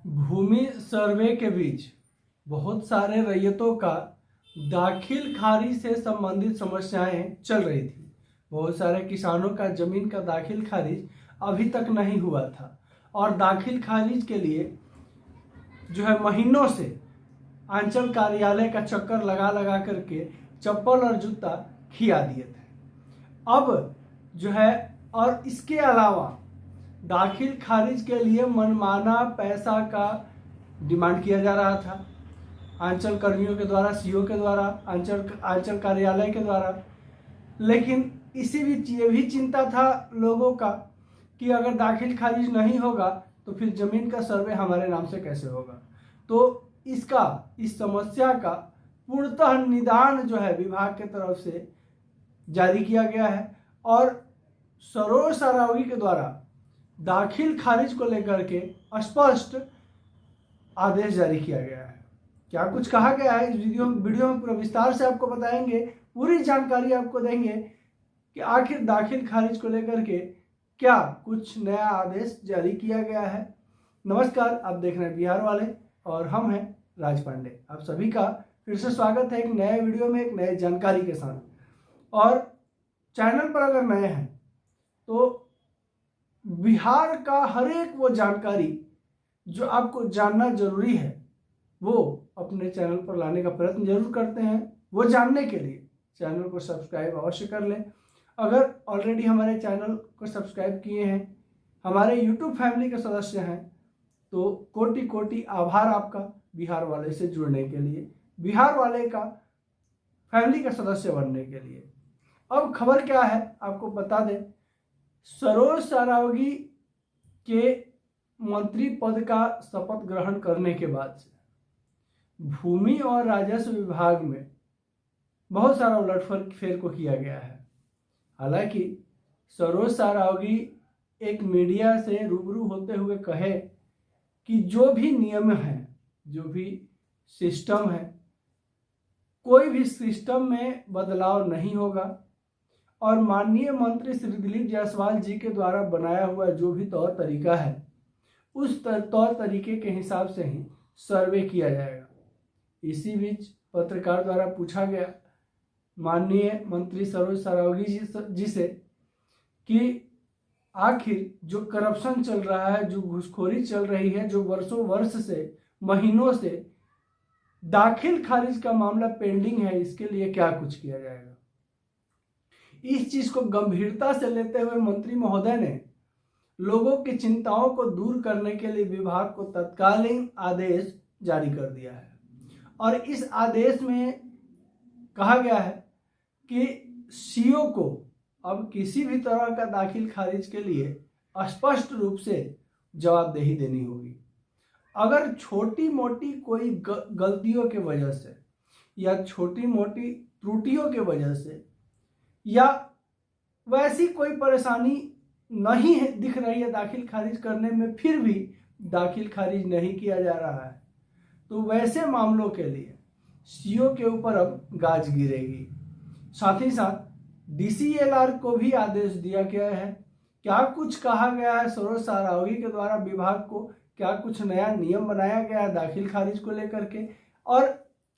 भूमि सर्वे के बीच बहुत सारे रैयतों का दाखिल खारिज से संबंधित समस्याएं चल रही थी। बहुत सारे किसानों का जमीन का दाखिल खारिज अभी तक नहीं हुआ था और दाखिल खारिज के लिए जो है महीनों से अंचल कार्यालय का चक्कर लगा लगा करके चप्पल और जूता खिया दिए थे। अब जो है और इसके अलावा दाखिल खारिज के लिए मनमाना पैसा का डिमांड किया जा रहा था अंचल कर्मियों के द्वारा, सीओ के द्वारा, अंचल कार्यालय के द्वारा। लेकिन इसी बीच ये भी चिंता था लोगों का कि अगर दाखिल खारिज नहीं होगा तो फिर जमीन का सर्वे हमारे नाम से कैसे होगा। तो इस समस्या का पूर्णतः निदान जो है विभाग के तरफ से जारी किया गया है और सरोज सारावगी के द्वारा दाखिल खारिज को लेकर के स्पष्ट आदेश जारी किया गया है। क्या कुछ कहा गया है इस वीडियो में पूरा विस्तार से आपको बताएंगे, पूरी जानकारी आपको देंगे कि आखिर दाखिल खारिज को लेकर के क्या कुछ नया आदेश जारी किया गया है। नमस्कार, आप देख रहे हैं बिहार वाले और हम हैं राज पांडे। आप सभी का फिर से स्वागत है एक नए वीडियो में, एक नए जानकारी के साथ। और चैनल पर अगर नए हैं तो बिहार का हर एक वो जानकारी जो आपको जानना जरूरी है वो अपने चैनल पर लाने का प्रयत्न जरूर करते हैं। वो जानने के लिए चैनल को सब्सक्राइब अवश्य कर लें। अगर ऑलरेडी हमारे चैनल को सब्सक्राइब किए हैं, हमारे यूट्यूब फैमिली के सदस्य हैं, तो कोटि कोटि आभार आपका बिहार वाले से जुड़ने के लिए, बिहार वाले का फैमिली का सदस्य बनने के लिए। अब खबर क्या है आपको बता दें। सरोज सारावगी के मंत्री पद का शपथ ग्रहण करने के बाद से भूमि और राजस्व विभाग में बहुत सारा उलटफेर को किया गया है। हालांकि सरोज सारावगी एक मीडिया से रूबरू होते हुए कहे कि जो भी नियम है, जो भी सिस्टम है, कोई भी सिस्टम में बदलाव नहीं होगा और माननीय मंत्री श्री दिलीप जायसवाल जी के द्वारा बनाया हुआ जो भी तौर तरीका है उस तौर तरीके के हिसाब से ही सर्वे किया जाएगा। इसी बीच पत्रकार द्वारा पूछा गया माननीय मंत्री सरोज सारावगी जी से कि आखिर जो करप्शन चल रहा है, जो घूसखोरी चल रही है, जो वर्षों वर्ष से, महीनों से दाखिल खारिज का मामला पेंडिंग है, इसके लिए क्या कुछ किया जाएगा। इस चीज को गंभीरता से लेते हुए मंत्री महोदय ने लोगों की चिंताओं को दूर करने के लिए विभाग को तत्कालीन आदेश जारी कर दिया है और इस आदेश में कहा गया है कि सीओ को अब किसी भी तरह का दाखिल खारिज के लिए स्पष्ट रूप से जवाबदेही देनी होगी। अगर छोटी मोटी कोई गलतियों के वजह से या छोटी मोटी त्रुटियों के वजह से या वैसी कोई परेशानी नहीं है दिख रही है दाखिल खारिज करने में, फिर भी दाखिल खारिज नहीं किया जा रहा है, तो वैसे मामलों के लिए सीओ के ऊपर अब गाज गिरेगी। साथ ही साथ डीसीएलआर को भी आदेश दिया गया है। क्या कुछ कहा गया है सरोज सारावगी के द्वारा विभाग को, क्या कुछ नया नियम बनाया गया है दाखिल खारिज को लेकर के और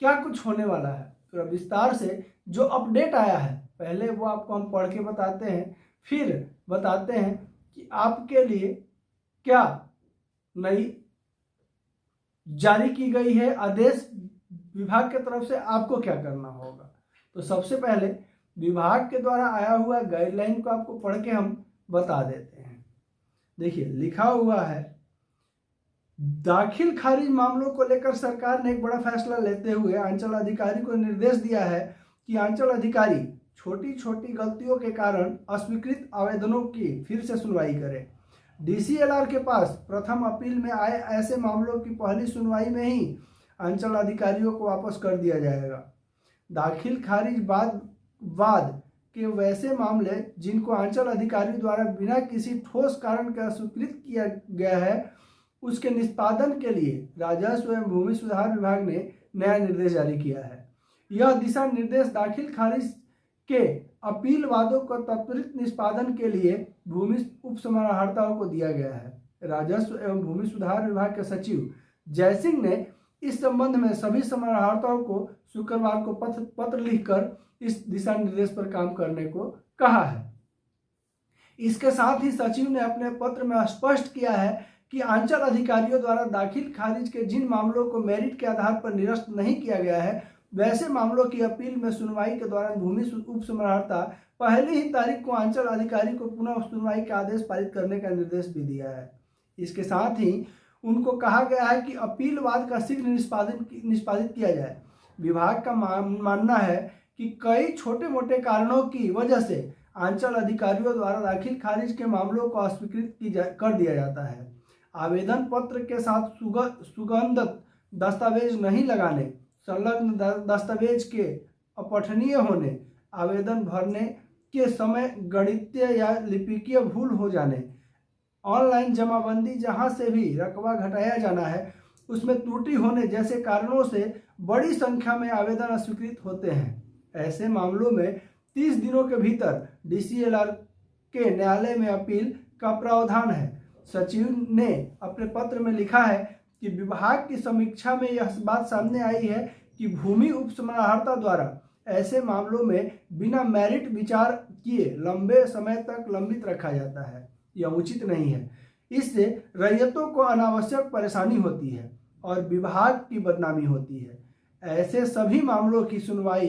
क्या कुछ होने वाला है, तो विस्तार से जो अपडेट आया है पहले वो आपको हम पढ़ के बताते हैं, फिर बताते हैं कि आपके लिए क्या नई जारी की गई है आदेश विभाग के तरफ से, आपको क्या करना होगा। तो सबसे पहले विभाग के द्वारा आया हुआ गाइडलाइन को आपको पढ़ के हम बता देते हैं। देखिए लिखा हुआ है, दाखिल खारिज मामलों को लेकर सरकार ने एक बड़ा फैसला लेते हुए अंचल अधिकारी को निर्देश दिया है कि अंचल अधिकारी छोटी छोटी गलतियों के कारण अस्वीकृत आवेदनों की फिर से सुनवाई करें। डीसीएलआर के पास प्रथम अपील में आए ऐसे मामलों की पहली सुनवाई में ही अंचल अधिकारियों को वापस कर दिया जाएगा। दाखिल खारिज बाद के वैसे मामले जिनको अंचल अधिकारी द्वारा बिना किसी ठोस कारण के अस्वीकृत किया गया है, उसके निष्पादन के लिए राजस्व एवं भूमि सुधार विभाग ने नया निर्देश जारी किया है। यह दिशा निर्देश दाखिल खारिज के अपील वादों को त्वरित निष्पादन के लिए भूमि उपसमाहर्ताओं को दिया गया है। राजस्व एवं भूमि सुधार विभाग के सचिव जयसिंह ने इस संबंध में सभी समन्वयकर्ताओं को शुक्रवार को पत्र लिखकर इस दिशा निर्देश पर काम करने को कहा है। इसके साथ ही सचिव ने अपने पत्र में स्पष्ट किया है कि अंचल अधिकारियों द्वारा दाखिल खारिज के जिन मामलों को मेरिट के आधार पर निरस्त नहीं किया गया है, वैसे मामलों की अपील में सुनवाई के दौरान भूमि उप समन्वयकर्ता पहली ही तारीख को अंचल अधिकारी को पुनः सुनवाई का आदेश पारित करने का निर्देश भी दिया है। इसके साथ ही उनको कहा गया है कि अपील वाद का शीघ्र निष्पादित किया जाए। विभाग का मानना है कि कई छोटे मोटे कारणों की वजह से अंचल अधिकारियों द्वारा दाखिल खारिज के मामलों को अस्वीकृत कर दिया जाता है। आवेदन पत्र के साथ सुगंधित दस्तावेज नहीं लगाने, संलग्न दस्तावेज के अपठनीय होने, आवेदन भरने के समय गणितीय या लिपिकीय भूल हो जाने, ऑनलाइन जमाबंदी जहां से भी रकबा घटाया जाना है उसमें त्रुटि होने जैसे कारणों से बड़ी संख्या में आवेदन अस्वीकृत होते हैं। ऐसे मामलों में 30 दिनों के भीतर DCLR के न्यायालय में अपील का प्रावधान है। सचिव ने अपने पत्र में लिखा है कि विभाग की समीक्षा में यह बात सामने आई है कि भूमि उप समन्वयकर्ता द्वारा ऐसे मामलों में बिना मेरिट विचार किए लंबे समय तक लंबित रखा जाता है। यह उचित नहीं है। इससे रैयतों को अनावश्यक परेशानी होती है और विभाग की बदनामी होती है। ऐसे सभी मामलों की सुनवाई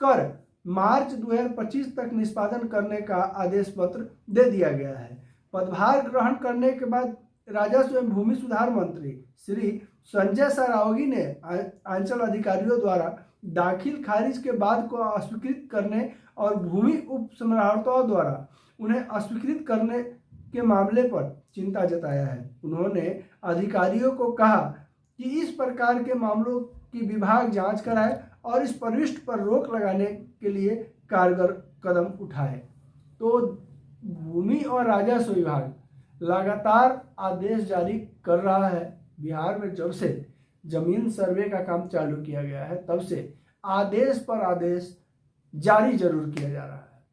कर मार्च 2025 तक निष्पादन करने का आदेश पत्र दे दिया गया है। पदभार ग्रहण करने के बाद राजस्व एवं भूमि सुधार मंत्री श्री संजय सरावगी ने अंचल अधिकारियों द्वारा दाखिल खारिज के बाद को अस्वीकृत करने और भूमि उप समन्वयकर्ताओं द्वारा उन्हें अस्वीकृत करने के मामले पर चिंता जताया है। उन्होंने अधिकारियों को कहा कि इस प्रकार के मामलों की विभाग जांच कराए और इस प्रविष्ट पर रोक लगाने के लिए कारगर कदम उठाए। तो भूमि और राजस्व विभाग लगातार आदेश जारी कर रहा है। बिहार में जब से जमीन सर्वे का काम चालू किया गया है तब से आदेश पर आदेश जारी जरूर किया जा रहा है,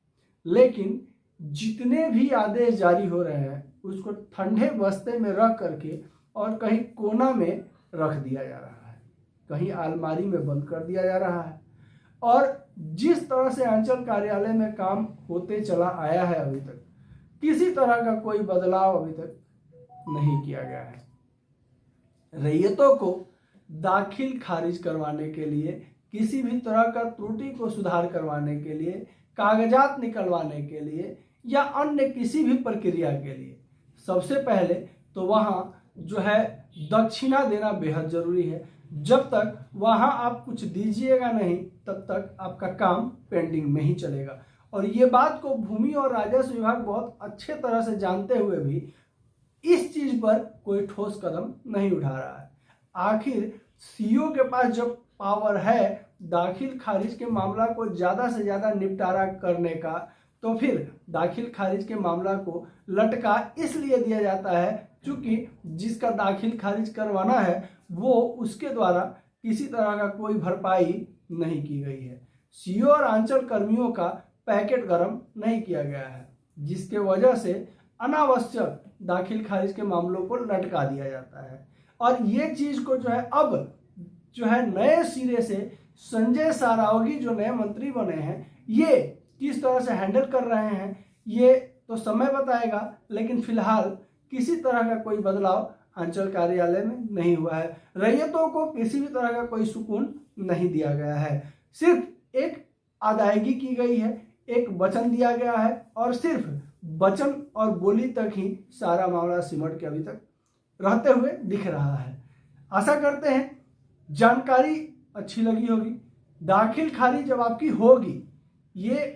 लेकिन जितने भी आदेश जारी हो रहे हैं उसको ठंडे बस्ते में रख करके और कहीं कोना में रख दिया जा रहा है, कहीं अलमारी में बंद कर दिया जा रहा है। और जिस तरह से अंचल कार्यालय में काम होते चला आया है अभी तक किसी तरह का कोई बदलाव अभी तक नहीं किया गया है। रैयतों को दाखिल खारिज करवाने के लिए, किसी भी तरह का त्रुटि को सुधार करवाने के लिए, कागजात निकलवाने के लिए या अन्य किसी भी प्रक्रिया के लिए सबसे पहले तो वहाँ जो है दक्षिणा देना बेहद जरूरी है। जब तक वहाँ आप कुछ दीजिएगा नहीं तब तक आपका काम पेंडिंग में ही चलेगा। और ये बात को भूमि और राजस्व विभाग बहुत अच्छे तरह से जानते हुए भी इस चीज पर कोई ठोस कदम नहीं उठा रहा है। आखिर सीओ के पास जब पावर है दाखिल खारिज के मामला को ज़्यादा से ज़्यादा निपटारा करने का, तो फिर दाखिल खारिज के मामला को लटका इसलिए दिया जाता है क्योंकि जिसका दाखिल खारिज करवाना है वो उसके द्वारा किसी तरह का कोई भरपाई नहीं की गई है। सीओ और अंचल कर्मियों का पैकेट गर्म नहीं किया गया है, जिसके वजह से अनावश्यक दाखिल खारिज के मामलों को लटका दिया जाता है। और ये चीज को जो है अब जो है नए सिरे से संजय सरावगी जो नए मंत्री बने हैं ये किस तरह से हैंडल कर रहे हैं ये तो समय बताएगा, लेकिन फिलहाल किसी तरह का कोई बदलाव अंचल कार्यालय में नहीं हुआ है। रैयतों को किसी भी तरह का कोई सुकून नहीं दिया गया है। सिर्फ एक अदायगी की गई है, एक वचन दिया गया है और सिर्फ वचन और बोली तक ही सारा मामला सिमट के अभी तक रहते हुए दिख रहा है। आशा करते हैं जानकारी अच्छी लगी होगी। दाखिल खारिज जब आपकी होगी ये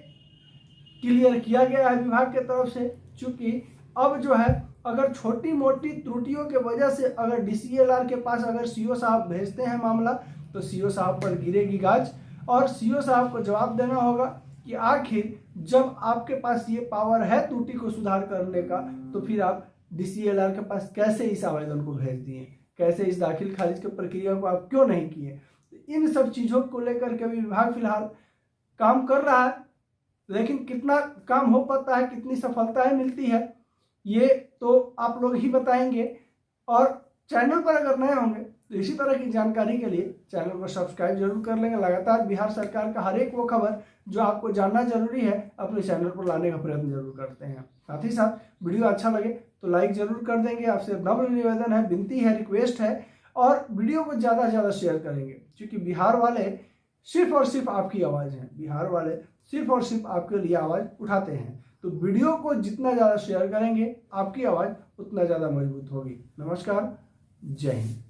क्लियर किया गया है विभाग के तरफ से, चूंकि अब जो है अगर छोटी मोटी त्रुटियों के वजह से अगर DCLR के पास अगर सीओ साहब भेजते हैं मामला तो सीओ साहब पर गिरेगी गाज और सीओ साहब को जवाब देना होगा कि आखिर जब आपके पास ये पावर है त्रुटि को सुधार करने का तो फिर आप DCLR के पास कैसे इस आवेदन को भेज दिए, कैसे इस दाखिल खारिज की प्रक्रिया को आप क्यों नहीं किए। इन सब चीज़ों को लेकर के भी विभाग फिलहाल काम कर रहा है, लेकिन कितना काम हो पाता है, कितनी सफलताएं मिलती है ये तो आप लोग ही बताएंगे। और चैनल पर अगर नए होंगे तो इसी तरह की जानकारी के लिए चैनल को सब्सक्राइब जरूर कर लेंगे। लगातार बिहार सरकार का हर एक वो खबर जो आपको जानना जरूरी है अपने चैनल पर लाने का प्रयत्न जरूर करते हैं। साथ ही साथ वीडियो अच्छा लगे तो लाइक जरूर कर देंगे। आपसे नम्र निवेदन है, विनती है, रिक्वेस्ट है, और वीडियो को ज़्यादा से ज़्यादा शेयर करेंगे, क्योंकि बिहार वाले सिर्फ और सिर्फ आपकी आवाज़ हैं। बिहार वाले सिर्फ और सिर्फ आपके लिए आवाज़ उठाते हैं। तो वीडियो को जितना ज़्यादा शेयर करेंगे आपकी आवाज़ उतना ज़्यादा मजबूत होगी। नमस्कार, जय हिंद।